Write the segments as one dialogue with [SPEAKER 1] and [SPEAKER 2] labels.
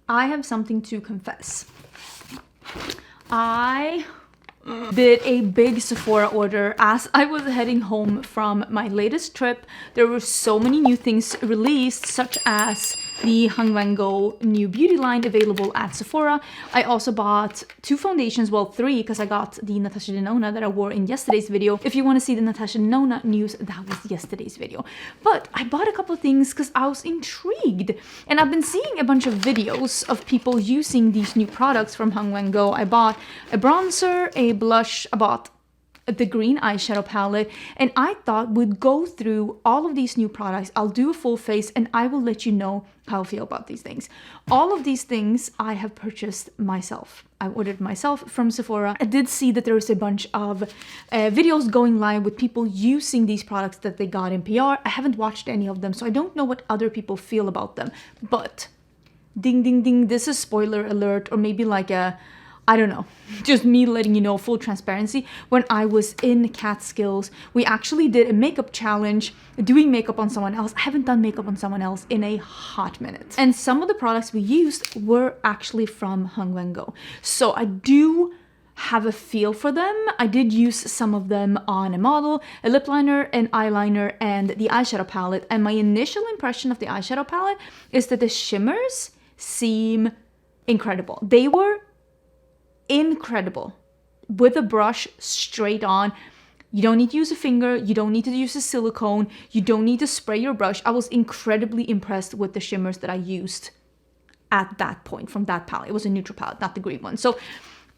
[SPEAKER 1] I have something to confess. I did a big Sephora order as I was heading home from my latest trip. There were so many new things released, such as the Hung Vanngo new beauty line available at Sephora. I also bought 2 foundations, well 3, because I got the Natasha Denona that I wore in yesterday's video. If you want to see the Natasha Denona news, that was yesterday's video. But I bought a couple of things because I was intrigued, and I've been seeing a bunch of videos of people using these new products from Hung Vanngo. I bought a bronzer, a blush, I bought the green eyeshadow palette, and I thought we'd go through all of these new products. I'll do a full face and I will let you know how I feel about these things. All of these things I have purchased myself. I ordered myself from Sephora. I did see that there was a bunch of videos going live with people using these products that they got in PR. I haven't watched any of them, so I don't know what other people feel about them. But ding ding ding, this is spoiler alert, or maybe like a, I don't know, just me letting you know, full transparency. When I was in Catskills, we actually did a makeup challenge, doing makeup on someone else. I haven't done makeup on someone else in a hot minute. And some of the products we used were actually from Hung Vanngo. So I do have a feel for them. I did use some of them on a model, a lip liner, an eyeliner, and the eyeshadow palette. And my initial impression of the eyeshadow palette is that the shimmers seem incredible. They were incredible with a brush straight on. You don't need to use a finger, you don't need to use a silicone, you don't need to spray your brush. I was incredibly impressed with the shimmers that I used at that point from that palette. It was a neutral palette, not the green one. So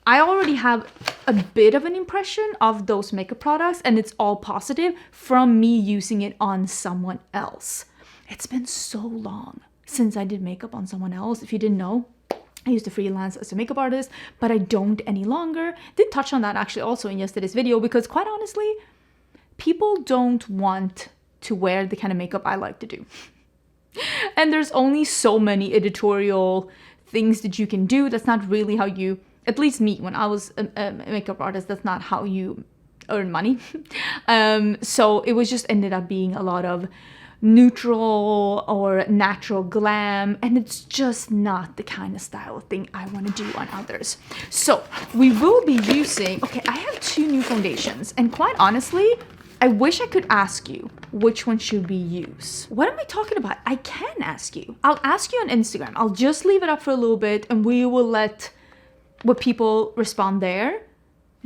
[SPEAKER 1] I already have a bit of an impression of those makeup products, and it's all positive from me using it on someone else. It's been so long since I did makeup on someone else. If you didn't know, I used to freelance as a makeup artist, but I don't any longer. Did touch on that actually also in yesterday's video, because quite honestly, people don't want to wear the kind of makeup I like to do. And there's only so many editorial things that you can do. That's not really how you, at least me, when I was a makeup artist, that's not how you earn money. So it was just ended up being a lot of neutral or natural glam, and it's just not the kind of style thing I want to do on others. So we will be using, okay, I have 2 new foundations, and quite honestly, I wish I could ask you which one should we use. What am I talking about? I can ask you. I'll ask you on Instagram. I'll just leave it up for a little bit, and we will let what people respond there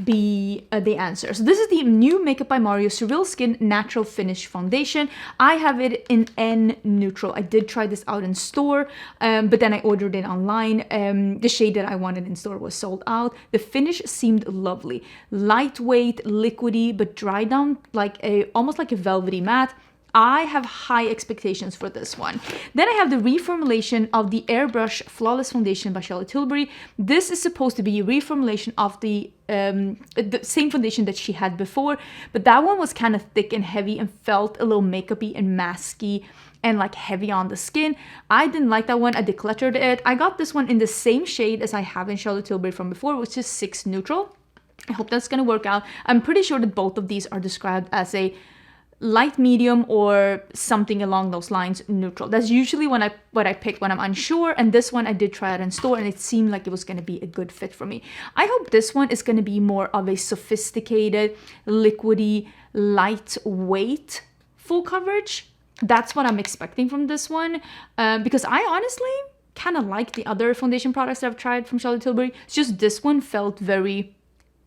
[SPEAKER 1] be the answer. So this is the new Makeup by Mario Surreal Skin Natural Finish Foundation. I have it in N Neutral. I did try this out in store, but then I ordered it online. The shade that I wanted in store was sold out. The finish seemed lovely. Lightweight, liquidy, but dry down like almost like a velvety matte. I have high expectations for this one. Then I have the reformulation of the Airbrush Flawless Foundation by Charlotte Tilbury. This is supposed to be a reformulation of the same foundation that she had before, but that one was kind of thick and heavy and felt a little makeup-y and masky and like heavy on the skin. I didn't like that one. I decluttered it. I got this one in the same shade as I have in Charlotte Tilbury from before, which is 6 Neutral. I hope that's gonna work out. I'm pretty sure that both of these are described as a light medium or something along those lines, neutral. That's usually what I pick when I'm unsure, and this one I did try it in store and it seemed like it was going to be a good fit for me. I hope this one is going to be more of a sophisticated, liquidy, lightweight full coverage. That's what I'm expecting from this one, because I honestly kind of like the other foundation products that I've tried from Charlotte Tilbury. It's just this one felt very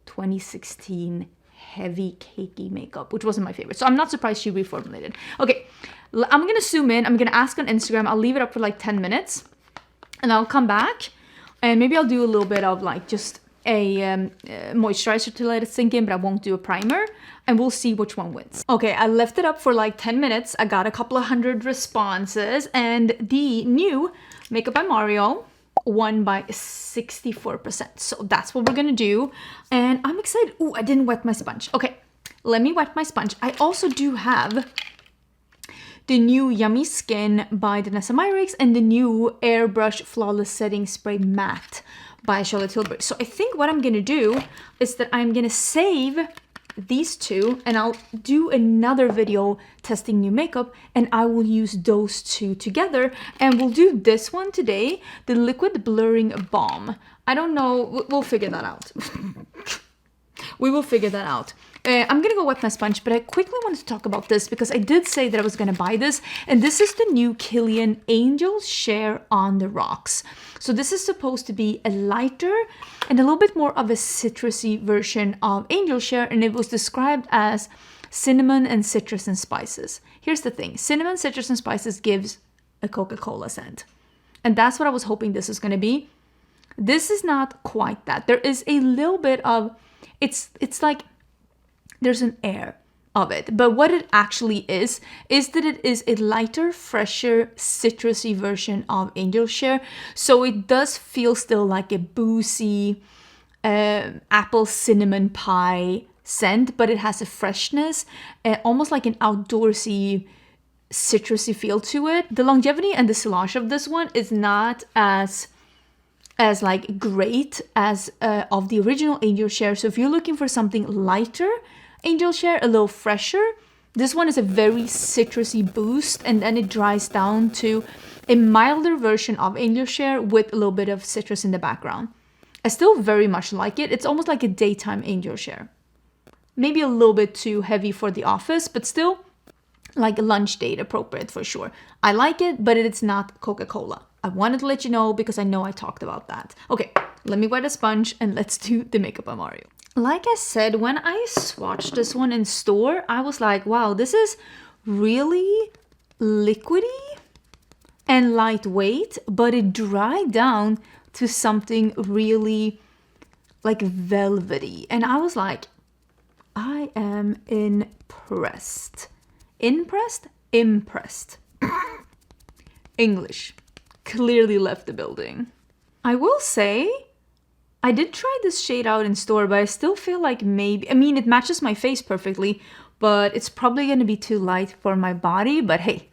[SPEAKER 1] 2016 heavy cakey makeup, which wasn't my favorite. So I'm not surprised she reformulated. Okay, I'm gonna zoom in. I'm gonna ask on Instagram. I'll leave it up for like 10 minutes and I'll come back and maybe I'll do a little bit of like just a moisturizer to let it sink in, but I won't do a primer, and we'll see which one wins. Okay, I left it up for like 10 minutes. I got a couple of 100 responses, and the new Makeup by Mario won by 64%. So that's what we're gonna do. And I'm excited. Oh, I didn't wet my sponge. Okay, let me wet my sponge. I also do have the new Yummy Skin by Danessa Myricks and the new Airbrush Flawless Setting Spray Matte by Charlotte Tilbury. So I think what I'm gonna do is that I'm gonna save these two, and I'll do another video testing new makeup, and I will use those two together, and we'll do this one today, the Liquid Blurring Balm. I don't know, we'll figure that out. We will figure that out. I'm gonna go wet my sponge, but I quickly wanted to talk about this because I did say that I was gonna buy this, and this is the new Kilian Angel Share on the Rocks. So this is supposed to be a lighter and a little bit more of a citrusy version of Angel Share, and it was described as cinnamon and citrus and spices. Here's the thing, cinnamon, citrus, and spices gives a Coca-Cola scent. And that's what I was hoping this is gonna be. This is not quite that. There is a little bit of, it's like, there's an air of it, but what it actually is that it is a lighter, fresher, citrusy version of Angel Share. So it does feel still like a boozy apple cinnamon pie scent, but it has a freshness, almost like an outdoorsy, citrusy feel to it. The longevity and the sillage of this one is not as like great as of the original Angel Share. So if you're looking for something lighter Angel Share, a little fresher, this one is a very citrusy boost, and then it dries down to a milder version of Angel Share with a little bit of citrus in the background. I still very much like it. It's almost like a daytime Angel Share. Maybe a little bit too heavy for the office, but still like lunch date appropriate for sure. I like it, but it's not Coca-Cola. I wanted to let you know because I know I talked about that. Okay, let me wet a sponge and let's do the makeup on Mario. Like I said, when I swatched this one in store, I was like, wow, this is really liquidy and lightweight, but it dried down to something really like velvety. And I was like, I am impressed. Impressed? Impressed. English clearly left the building. I will say, I did try this shade out in store, but I still feel like maybe, I mean, it matches my face perfectly, but it's probably going to be too light for my body. But hey,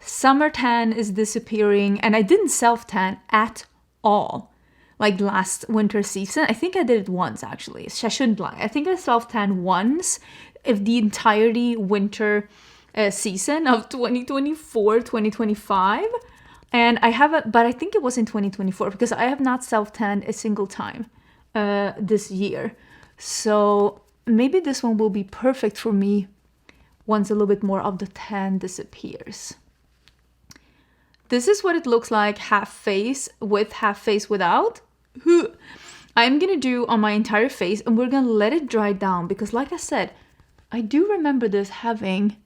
[SPEAKER 1] summer tan is disappearing, and I didn't self-tan at all. Like last winter season, I think I did it once actually. I shouldn't lie. I think I self-tan once if the entirety winter season of 2024, 2025. And I haven't, but I think it was in 2024 because I have not self-tanned a single time this year. So maybe this one will be perfect for me once a little bit more of the tan disappears. This is what it looks like half face with, half face without. I'm gonna do on my entire face, and we're gonna let it dry down because like I said, I do remember this having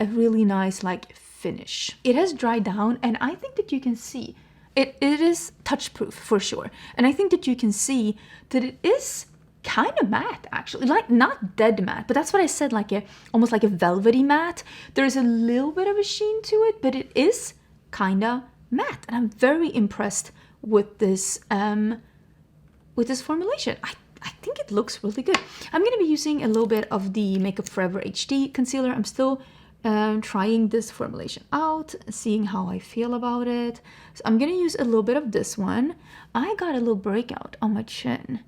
[SPEAKER 1] a really nice like finish. It has dried down, and I think that you can see it is touch proof for sure. And I think that you can see that it is kind of matte actually, like not dead matte, but that's what I said, like a almost like a velvety matte. There's a little bit of a sheen to it, but it is kind of matte, and I'm very impressed with this formulation. I think it looks really good. I'm going to be using a little bit of the Makeup Forever HD concealer. I'm still trying this formulation out, seeing how I feel about it. So I'm going to use a little bit of this one. I got a little breakout on my chin,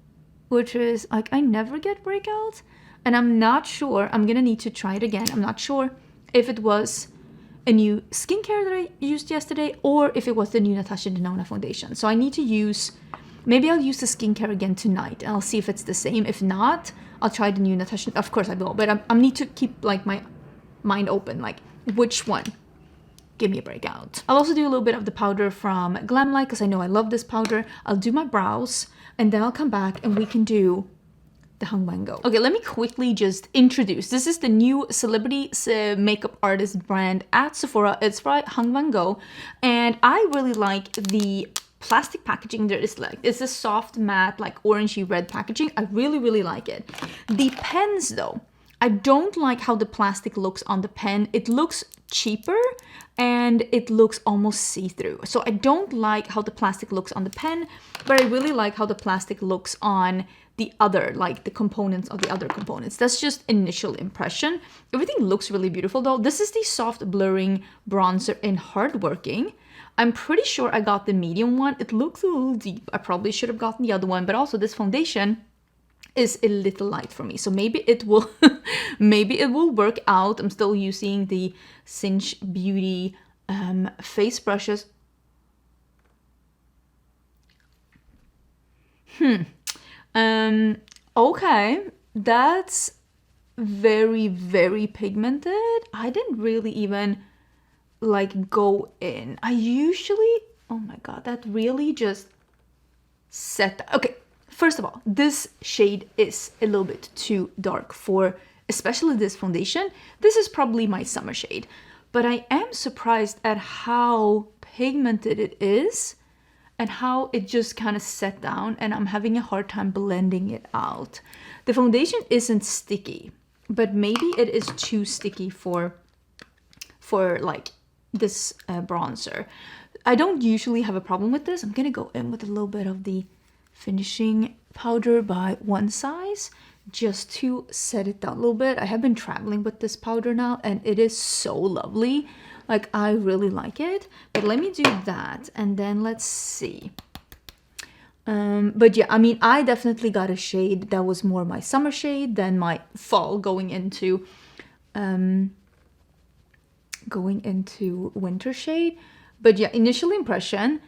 [SPEAKER 1] which is like, I never get breakouts, and I'm not sure. I'm going to need to try it again. I'm not sure if it was a new skincare that I used yesterday or if it was the new Natasha Denona foundation. So I need to use, maybe I'll use the skincare again tonight and I'll see if it's the same. If not, I'll try the new Natasha. Of course I will, but I need to keep like my mind open, like which one give me a breakout. I'll also do a little bit of the powder from Glamlight because I know I love this powder. I'll do my brows and then I'll come back and we can do the Hung Vanngo. Okay, let me quickly just introduce. This is the new celebrity makeup artist brand at Sephora. It's by Hung Vanngo, and I really like the plastic packaging. There is like, it's a soft matte like orangey red packaging. I really like it. The pens though, I don't like how the plastic looks on the pen. It looks cheaper and it looks almost see-through. So I don't like how the plastic looks on the pen, but I really like how the plastic looks on the other, like the components of the other components. That's just initial impression. Everything looks really beautiful though. This is the soft blurring bronzer in Hardworking. I'm pretty sure I got the medium one. It looks a little deep. I probably should have gotten the other one, but also this foundation is a little light for me. So maybe it will maybe it will work out. I'm still using the Cinch Beauty face brushes. Okay, that's very, very pigmented. I didn't really even like go in. I usually, oh my god, that really just set. Okay, first of all, this shade is a little bit too dark for especially this foundation. This is probably my summer shade, but I am surprised at how pigmented it is and how it just kind of set down, and I'm having a hard time blending it out. The foundation isn't sticky, but maybe it is too sticky for like this bronzer. I don't usually have a problem with this. I'm gonna go in with a little bit of the finishing powder by One Size just to set it down a little bit. I have been traveling with this powder now, and it is so lovely. Like, I really like it. But let me do that, and then let's see. But yeah, I mean, I definitely got a shade that was more my summer shade than my fall going into winter shade. But yeah, initial impression,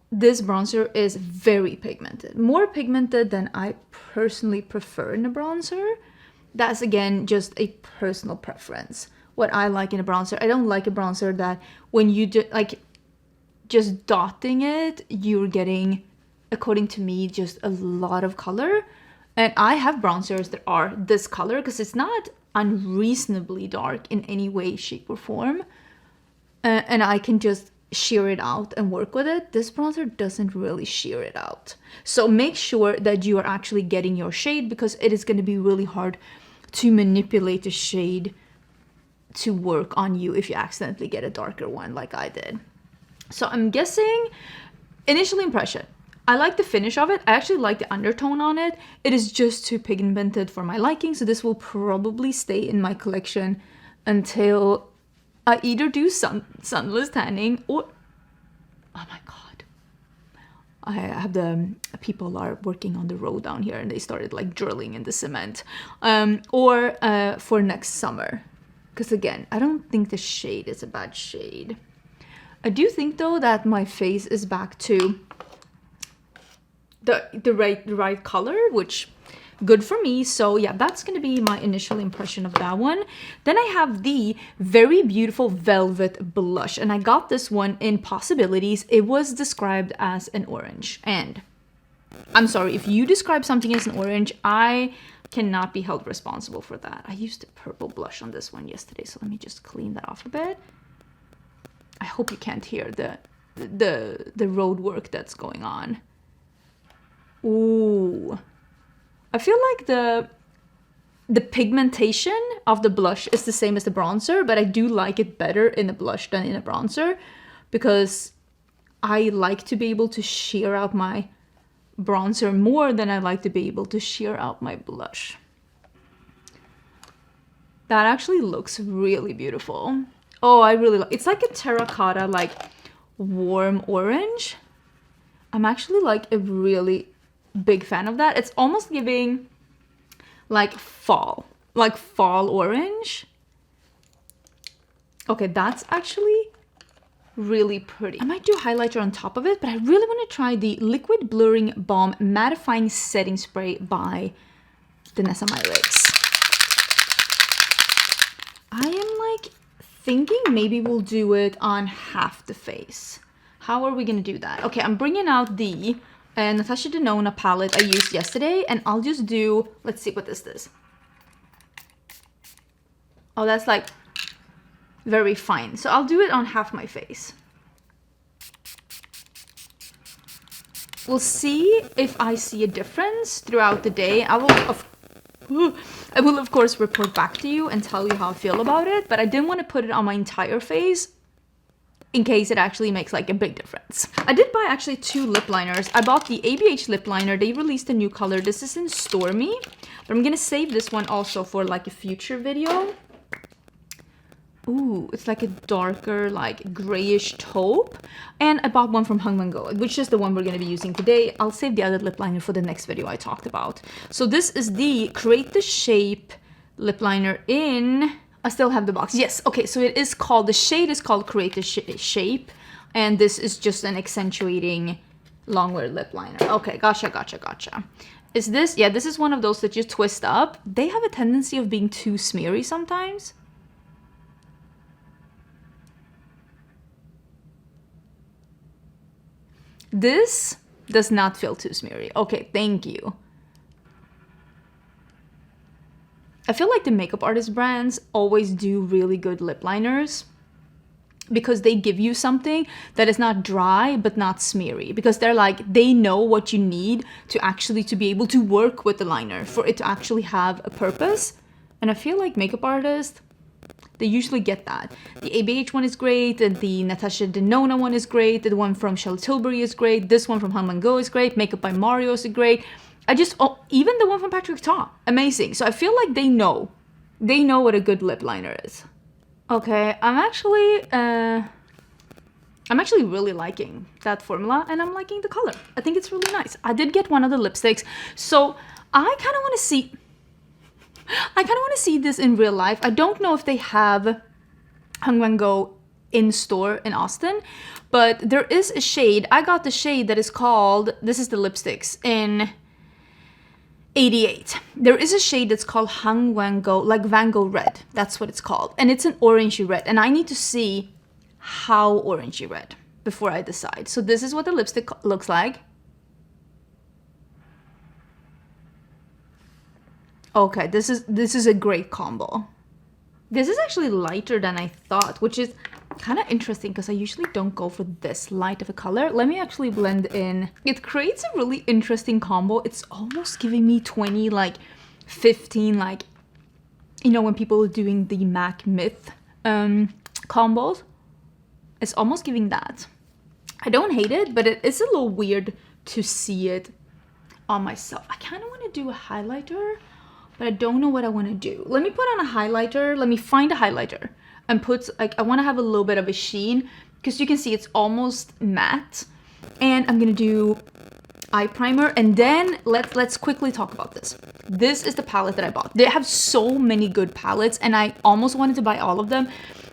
[SPEAKER 1] this bronzer is very pigmented. More pigmented than I personally prefer in a bronzer. That's, again, just a personal preference. What I like in a bronzer. I don't like a bronzer that when you do, like, just dotting it, you're getting, according to me, just a lot of color. And I have bronzers that are this color because it's not unreasonably dark in any way, shape, or form. And I can just sheer it out and work with it. This bronzer doesn't really sheer it out. So make sure that you are actually getting your shade, because it is going to be really hard to manipulate the shade to work on you if you accidentally get a darker one like I did. So I'm guessing initial impression, I like the finish of it. I actually like the undertone on it. It is just too pigmented for my liking, so this will probably stay in my collection until I either do sunless tanning or, oh my god, I have the people are working on the road down here and they started like drilling in the cement, or for next summer. Because again, I don't think the shade is a bad shade. I do think though that my face is back to the right color, which good for me. So yeah, that's gonna be my initial impression of that one. Then I have the very beautiful velvet blush, and I got this one in Possibilities. It was described as an orange, and I'm sorry if you describe something as an orange, I cannot be held responsible for that. I used a purple blush on this one yesterday, so let me just clean that off a bit. I hope you can't hear the road work that's going on. Ooh, I feel like the pigmentation of the blush is the same as the bronzer, but I do like it better in a blush than in a bronzer, because I like to be able to sheer out my bronzer more than I like to be able to sheer out my blush. That actually looks really beautiful. Oh, I really like, it's like a terracotta, like warm orange. I'm actually like a really big fan of that. It's almost giving like fall orange. Okay, that's actually really pretty. I might do highlighter on top of it, but I really want to try the Liquid Blurring Balm Mattifying Setting Spray by Danessa Myricks. I am like thinking maybe we'll do it on half the face. How are we gonna do that? Okay, I'm bringing out the Natasha Denona palette I used yesterday, and I'll just do, let's see, what is this? Oh, that's like very fine. So I'll do it on half my face. We'll see if I see a difference throughout the day. I will of course report back to you and tell you how I feel about it, but I didn't want to put it on my entire face in case it actually makes like a big difference. I did buy actually 2 lip liners. I bought the ABH lip liner. They released a new color. This is in Stormy, but I'm gonna save this one also for like a future video. Ooh, it's like a darker, like grayish taupe. And I bought one from Hung Vanngo, which is the one we're going to be using today. I'll save the other lip liner for the next video I talked about. So this is the Create the Shape lip liner in... I still have the box. Yes, okay, so it is called... The shade is called Create the Shape. And this is just an accentuating longwear lip liner. Okay, gotcha. Is this... Yeah, this is one of those that you twist up. They have a tendency of being too smeary sometimes. This does not feel too smeary. Okay, thank you. I feel like the makeup artist brands always do really good lip liners because they give you something that is not dry but not smeary, because they're like, they know what you need to actually to be able to work with the liner for it to actually have a purpose. And I feel like makeup artists, they usually get that. The ABH one is great, and the Natasha Denona one is great, the one from Charlotte Tilbury is great, this one from Hung Vanngo is great, Makeup by Mario is great. Even the one from Patrick Ta, amazing. So I feel like they know what a good lip liner is. Okay, I'm actually really liking that formula, and I'm liking the color. I think it's really nice. I did get one of the lipsticks, so I kind of want to see this in real life. I don't know if they have Hung Vanngo in store in Austin, but there is a shade. I got the shade that is called, this is the lipsticks in 88. There is a shade that's called Hung Vanngo, like Vanngo Red. That's what it's called. And it's an orangey red. And I need to see how orangey red before I decide. So this is what the lipstick looks like. Okay, this is a great combo. This is actually lighter than I thought, which is kind of interesting because I usually don't go for this light of a color. Let me actually blend in. It creates a really interesting combo. It's almost giving me 20, like 15, like, you know, when people are doing the MAC Myth combos. It's almost giving that. I don't hate it, but it is a little weird to see it on myself. I kind of want to do a highlighter, but I don't know what I want to do. Let me put on a highlighter. Let me find a highlighter and put, like, I want to have a little bit of a sheen because you can see it's almost matte. And I'm going to do eye primer, and then let's quickly talk about this. This is the palette that I bought. They have so many good palettes, and I almost wanted to buy all of them.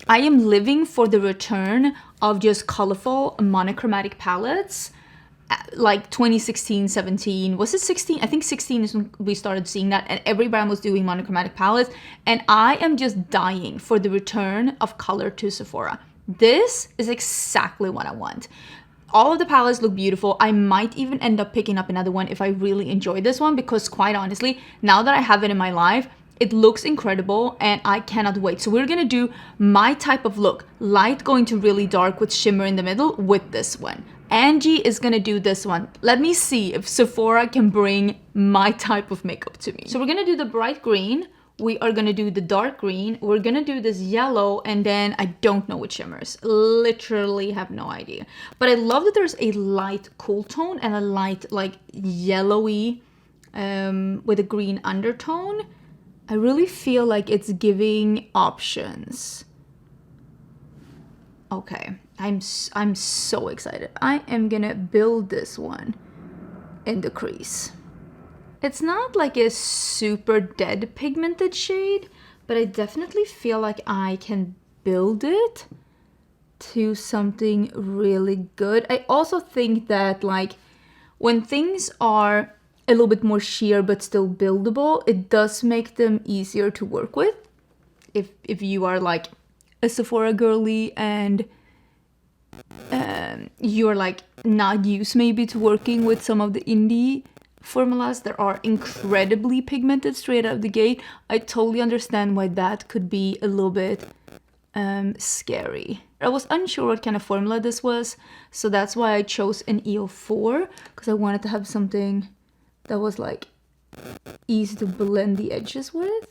[SPEAKER 1] I am living for the return of just colorful monochromatic palettes. Like 2016, 17, was it 16? I think 16 is when we started seeing that, and every brand was doing monochromatic palettes, and I am just dying for the return of color to Sephora. This is exactly what I want. All of the palettes look beautiful. I might even end up picking up another one if I really enjoy this one, because quite honestly, now that I have it in my life, it looks incredible and I cannot wait. So we're gonna do my type of look, light going to really dark with shimmer in the middle with this one. Angie is gonna do this one. Let me see if Sephora can bring my type of makeup to me. So we're gonna do the bright green. We are gonna do the dark green. We're gonna do this yellow, and then I don't know which shimmers. Literally have no idea. But I love that there's a light cool tone and a light like yellowy with a green undertone. I really feel like it's giving options. Okay, I'm so excited. I am gonna build this one in the crease. It's not like a super dead pigmented shade, but I definitely feel like I can build it to something really good. I also think that like when things are a little bit more sheer but still buildable, it does make them easier to work with. If you are like a Sephora girly and you're like not used maybe to working with some of the indie formulas that are incredibly pigmented straight out of the gate, I totally understand why that could be a little bit scary. I was unsure what kind of formula this was, so that's why I chose an EO4, because I wanted to have something that was like easy to blend the edges with,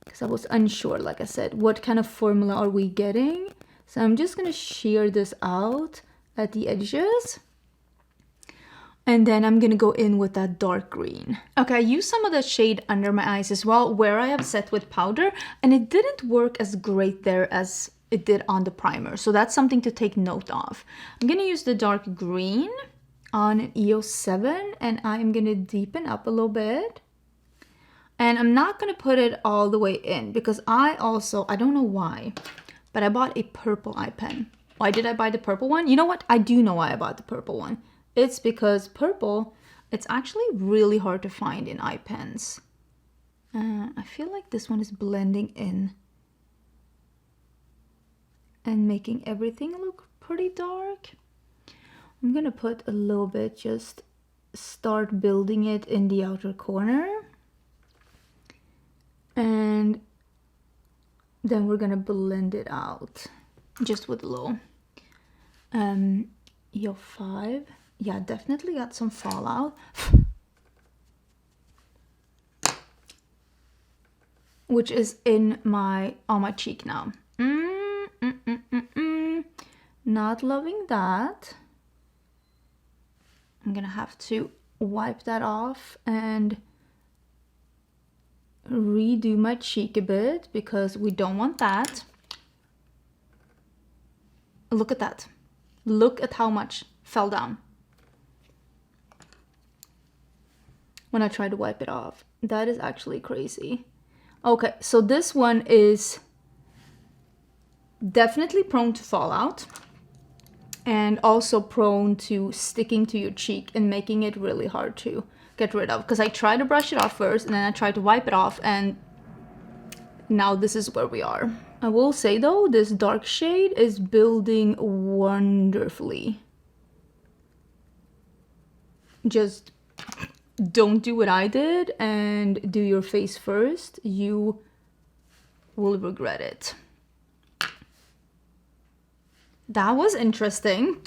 [SPEAKER 1] because I was unsure, like I said, what kind of formula are we getting. So I'm just gonna shear this out at the edges. And then I'm gonna go in with that dark green. Okay, I used some of the shade under my eyes as well, where I have set with powder, and it didn't work as great there as it did on the primer. So that's something to take note of. I'm gonna use the dark green on an EO7, and I'm gonna deepen up a little bit. And I'm not gonna put it all the way in because I don't know why, but I bought a purple eye pen. Why did I buy the purple one? You know what? I do know why I bought the purple one. It's because purple, it's actually really hard to find in eye pens. I feel like this one is blending in and making everything look pretty dark. I'm gonna put a little bit, just start building it in the outer corner. And then we're gonna blend it out just with a little EO5. Yeah, definitely got some fallout. Which is on my cheek now. Not loving that. I'm gonna have to wipe that off and redo my cheek a bit because we don't want that. Look at that. Look at how much fell down when I try to wipe it off. That is actually crazy. Okay, so this one is definitely prone to fallout and also prone to sticking to your cheek and making it really hard to get rid of, because I tried to brush it off first and then I tried to wipe it off, and now this is where we are. I will say though, this dark shade is building wonderfully. Just don't do what I did and do your face first. You will regret it. That was interesting.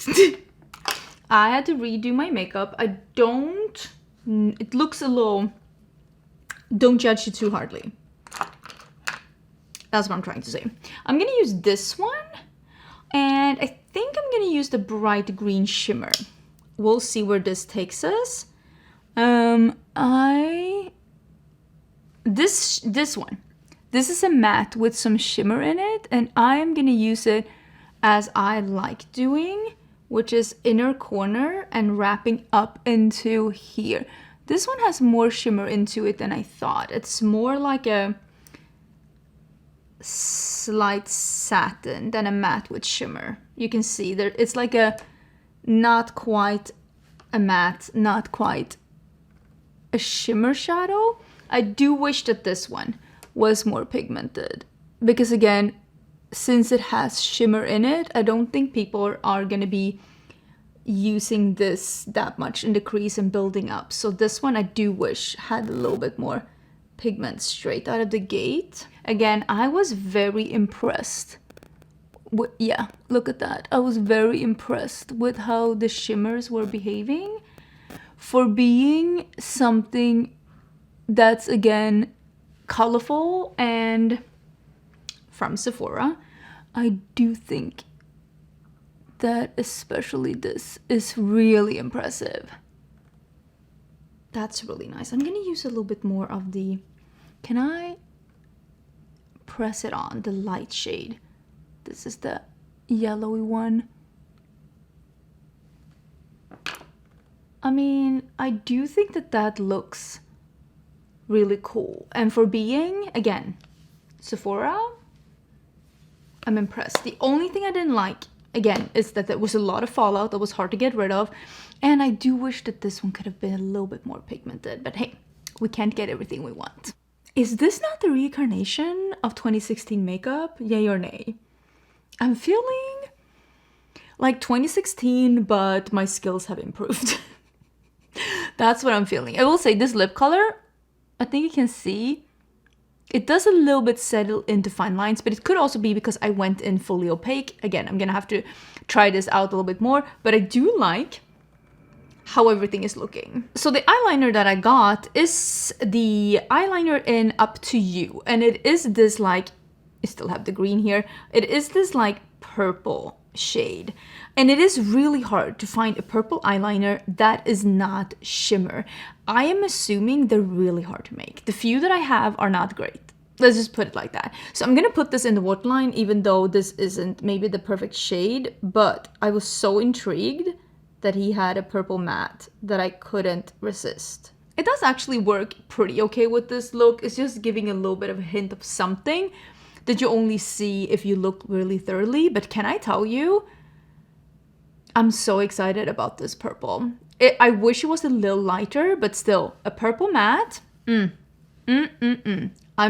[SPEAKER 1] I had to redo my makeup. It looks a little, don't judge it too hardly. That's what I'm trying to say. I'm gonna use this one, and I think I'm gonna use the bright green shimmer. We'll see where this takes us. This one. This is a matte with some shimmer in it, and I am gonna use it as I like doing, which is inner corner and wrapping up into here. This one has more shimmer into it than I thought. It's more like a slight satin than a matte with shimmer. You can see there, it's like a not quite a matte, not quite a shimmer shadow. I do wish that this one was more pigmented, because again, since it has shimmer in it, I don't think people are gonna be using this that much in the crease and building up. So this one I do wish had a little bit more pigment straight out of the gate. Again, I was very impressed. Yeah, look at that. I was very impressed with how the shimmers were behaving for being something that's, again, colorful and from Sephora. I do think that especially this is really impressive. That's really nice. I'm gonna use a little bit more of the, can I press it on, the light shade? This is the yellowy one. I mean, I do think that that looks really cool. And for being, again, Sephora, I'm impressed. The only thing I didn't like, again, is that there was a lot of fallout that was hard to get rid of. And I do wish that this one could have been a little bit more pigmented. But hey, we can't get everything we want. Is this not the reincarnation of 2016 makeup? Yay or nay? I'm feeling like 2016, but my skills have improved. That's what I'm feeling. I will say this lip color, I think you can see, it does a little bit settle into fine lines, but it could also be because I went in fully opaque. Again, I'm gonna have to try this out a little bit more, but I do like how everything is looking. So the eyeliner that I got is the eyeliner in Up to You, and it is this like, I still have the green here, it is this like purple shade, And it is really hard to find a purple eyeliner that is not shimmer. I am assuming they're really hard to make. The few that I have are not great. Let's just put it like that. So I'm gonna put this in the waterline, even though this isn't maybe the perfect shade, but I was so intrigued that he had a purple matte that I couldn't resist. It does actually work pretty okay with this look. It's just giving a little bit of a hint of something that you only see if you look really thoroughly. But can I tell you, I'm so excited about this purple. I wish it was a little lighter, but still, a purple matte. I'm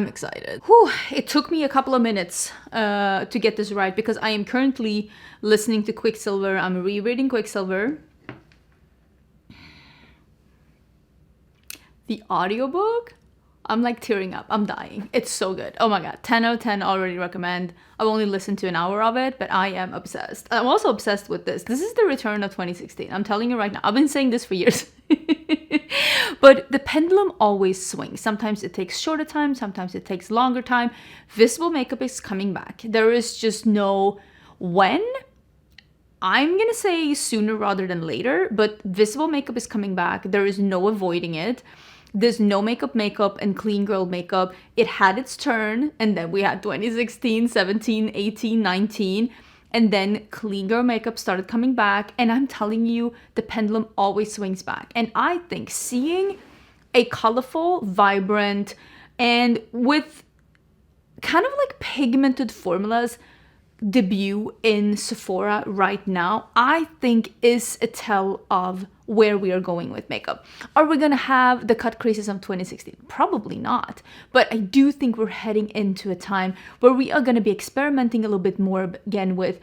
[SPEAKER 1] excited. Whew, it took me a couple of minutes to get this right because I am currently listening to Quicksilver. I'm rereading Quicksilver. The audiobook, I'm like tearing up. I'm dying. It's so good. Oh my god, 10 out of 10 already recommend. I've only listened to an hour of it, but I am obsessed. I'm also obsessed with this. This is the return of 2016. I'm telling you right now. I've been saying this for years. But the pendulum always swings. Sometimes it takes shorter time, sometimes it takes longer time. Visible makeup is coming back. There is just no when. I'm gonna say sooner rather than later, but visible makeup is coming back. There is no avoiding it. There's no makeup and clean girl makeup. It had its turn, and then we had 2016, 17, 18, 19, and then clean girl makeup started coming back. And I'm telling you, the pendulum always swings back. And I think seeing a colorful, vibrant, and with kind of like pigmented formulas debut in Sephora right now, I think is a tell of where we are going with makeup. Are we gonna have the cut creases of 2016? Probably not. But I do think we're heading into a time where we are gonna be experimenting a little bit more again with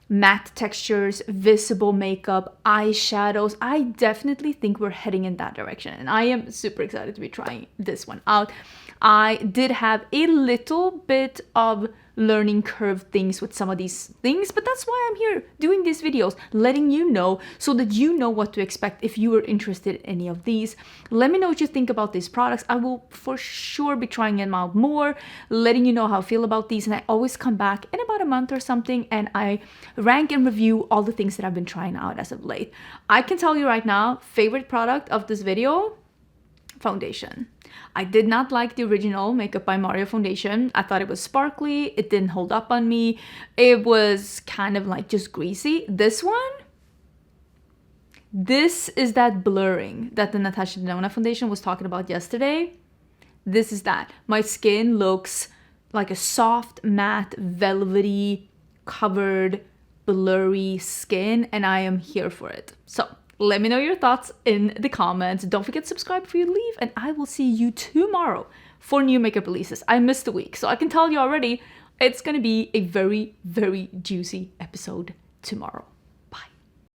[SPEAKER 1] matte textures, visible makeup, eyeshadows. I definitely think we're heading in that direction, and I am super excited to be trying this one out. I did have a little bit of learning curve things with some of these things, but that's why I'm here doing these videos, letting you know so that you know what to expect if you are interested in any of these. Let me know what you think about these products. I will for sure be trying them out more, letting you know how I feel about these, and I always come back in about a month or something and I rank and review all the things that I've been trying out as of late. I can tell you right now, favorite product of this video, foundation. I did not like the original Makeup by Mario foundation. I thought it was sparkly. It didn't hold up on me. It was kind of like just greasy. This one, this is that blurring that the Natasha Denona foundation was talking about yesterday. This is that. My skin looks like a soft, matte, velvety, covered, blurry skin, and I am here for it. So let me know your thoughts in the comments. Don't forget to subscribe before you leave, and I will see you tomorrow for new makeup releases. I missed a week, so I can tell you already, it's gonna be a very, very juicy episode tomorrow.